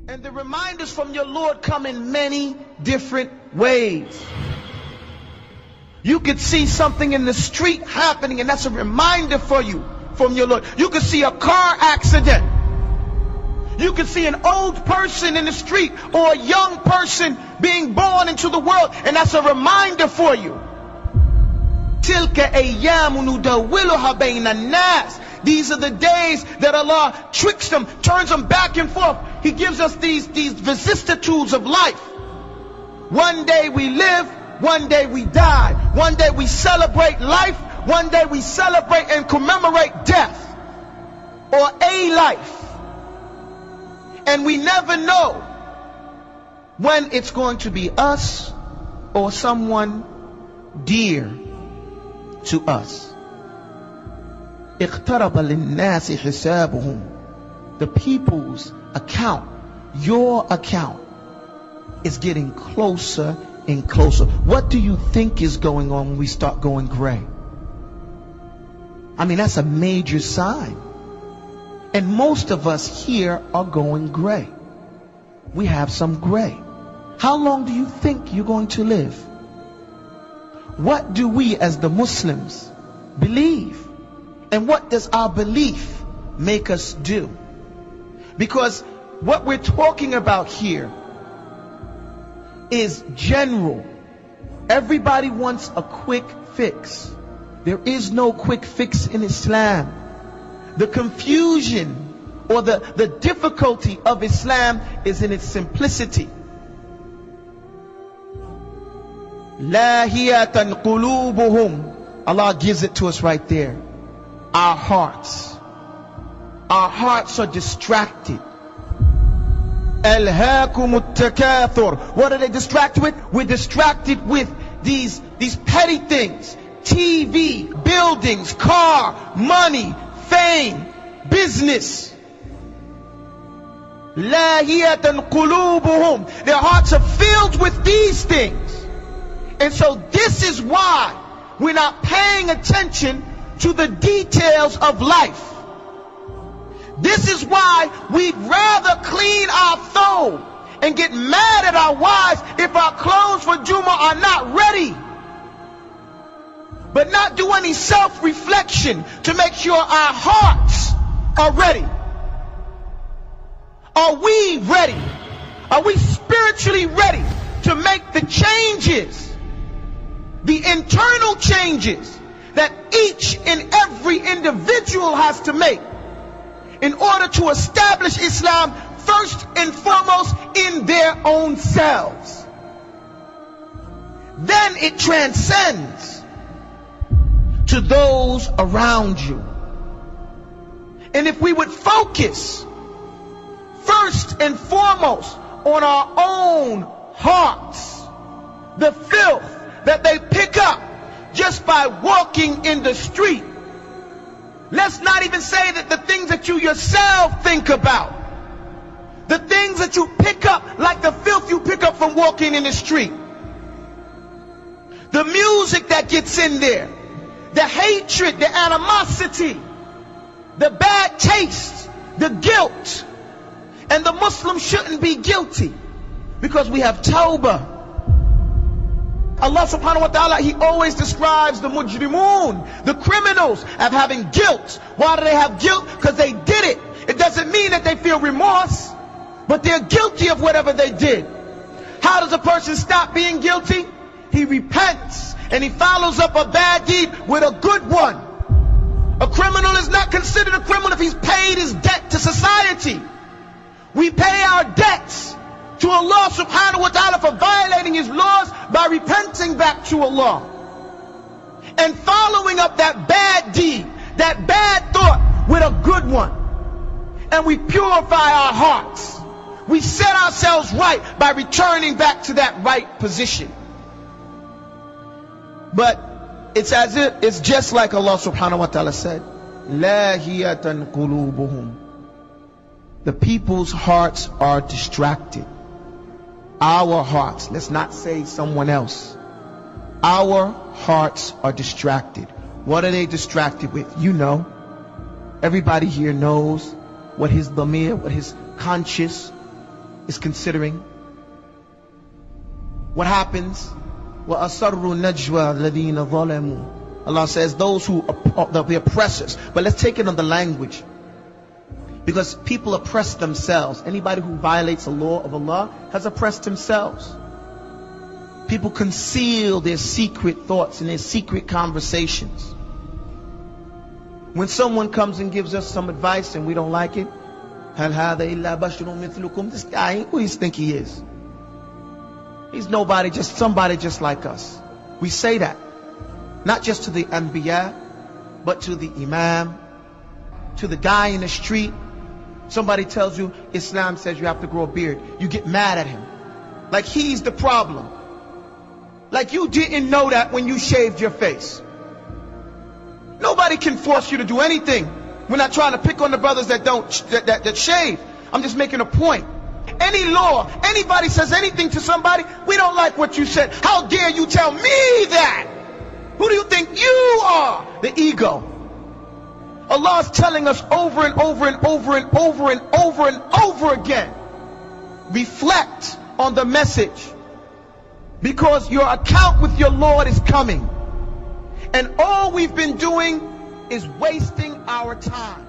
And the reminders from your Lord come in many different ways. You could see something in the street happening, and that's a reminder for you from your Lord. You could see a car accident. You could see an old person in the street or a young person being born into the world, and that's a reminder for you. Tilka ayyamu nudawwiluha bayna an-nas. These are the days that Allah tricks them, turns them back and forth. He gives us these vicissitudes of life. One day we live, one day we die. One day we celebrate life, one day we celebrate and commemorate death or a life. And we never know when it's going to be us or someone dear to us. اقترب للناس حسابهم. The people's account, your account, is getting closer and closer. What do you think is going on when we start going gray? I mean, that's a major sign. And most of us here are going gray. We have some gray. How long do you think you're going to live? What do we as the Muslims believe? And what does our belief make us do? Because what we're talking about here is general. Everybody wants a quick fix. There is no quick fix in Islam. The confusion or the difficulty of Islam is in its simplicity. Lahiyatan qulubuhum. Allah gives it to us right there. Our hearts are distracted. Alhaakumut takathur. What are they distracted with? We're distracted with these petty things. TV, buildings, car, money, fame, business. Lahiyatan qulubuhum. Their hearts are filled with these things. And so this is why we're not paying attention to the details of life. This is why we'd rather clean our throat and get mad at our wives if our clothes for Juma are not ready, but not do any self-reflection to make sure our hearts are ready. Are we ready? Are we spiritually ready to make the changes, the internal changes that each and every individual has to make in order to establish Islam first and foremost in their own selves? Then it transcends to those around you. And if we would focus first and foremost on our own hearts, the filth that they pick up just by walking in the street. Let's not even say that the things that you yourself think about, the things that you pick up, like the filth you pick up from walking in the street, the music that gets in there, the hatred, the animosity, the bad taste, the guilt. And the Muslim shouldn't be guilty because we have tawbah. Allah subhanahu wa ta'ala, He always describes the mujrimun, the criminals, as having guilt. Why do they have guilt? Because they did it. It doesn't mean that they feel remorse, but they're guilty of whatever they did. How does a person stop being guilty? He repents and he follows up a bad deed with a good one. A criminal is not considered a criminal if he's paid his debt to society. We pay our debts to Allah subhanahu wa ta'ala for violating His laws by repenting back to Allah and following up that bad deed, that bad thought with a good one. And we purify our hearts. We set ourselves right by returning back to that right position. But it's as if it's just like Allah subhanahu wa ta'ala said, Lahiyatan qulubuhum. The people's hearts are distracted. Our hearts, let's not say someone else. Our hearts are distracted. What are they distracted with? You know. Everybody here knows what his dhamir, what his conscious is considering. What happens? وَأَصَرُّوا النَّجْوَى الَّذِينَ ظَلَمُوا. Allah says those who are the oppressors. But let's take it on the language. Because people oppress themselves. Anybody who violates the law of Allah has oppressed themselves. People conceal their secret thoughts and their secret conversations. When someone comes and gives us some advice and we don't like it, هَلْ هَذَا إِلَّا بَشْرٌ مِثْلُكُمْ. This guy, who do you think he is? He's nobody, just somebody just like us. We say that. Not just to the Anbiya, but to the Imam, to the guy in the street. Somebody tells you Islam says you have to grow a beard. You get mad at him. Like he's the problem. Like you didn't know that when you shaved your face. Nobody can force you to do anything. We're not trying to pick on the brothers that that shave. I'm just making a point. Any law, anybody says anything to somebody, we don't like what you said. How dare you tell me that? Who do you think you are? The ego. Allah is telling us over and over and over and over and over and over again. Reflect on the message. Because your account with your Lord is coming. And all we've been doing is wasting our time.